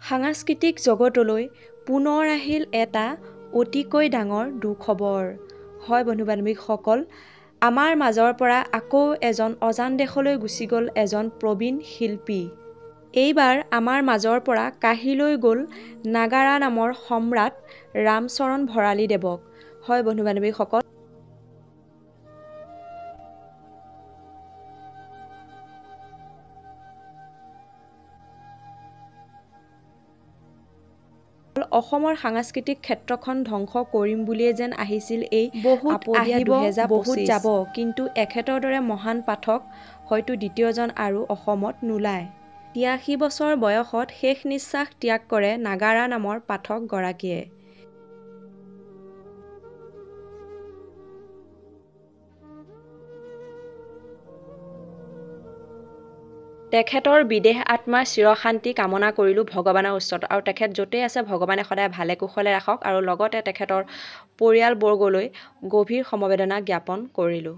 সাংস্কৃতিক জগতলৈ পুনৰ আহিল এটা অতিকৈ ডাঙৰ দুখবৰ। হয় বন্ধু বান্ধৱীসকল, আমাৰ মাজৰ পৰা আকৌ এজন অজান দেশলৈ গুচি গ'ল এজন প্ৰবীণ শিল্পী। এইবাৰ আমাৰ মাজৰ পৰা কাঢ়ি লৈ গ'ল নাগাৰা নামৰ সম্ৰাট ৰামচৰণ ভৰালীদেৱক। হয় বন্ধু বান্ধৱীসকল, অসমৰ সাংস্কৃতিক ক্ষেত্ৰখন ধ্বংস কৰিম বুলিয়ে যেন আহিছিল এই বহুত আহিব বহুত যাব, কিন্তু এখেতৰ দৰে মহান পাঠক হয়তো দ্বিতীয়জন আৰু অসমত নোলায়। ৮৩ বছৰ বয়সত শেষ নিশ্বাস ত্যাগ কৰে নাগাৰা নামৰ পাঠক গৰাকীয়ে। তেখেতৰ বিদেহ আত্মাৰ চিৰশান্তি কামনা কৰিলোঁ ভগৱানৰ ওচৰত, আৰু তেখেত য'তেই আছে ভগৱানে সদায় ভালে কুশলে ৰাখক, আৰু লগতে তেখেতৰ পৰিয়ালবৰ্গলৈ গভীৰ সমবেদনা জ্ঞাপন কৰিলোঁ।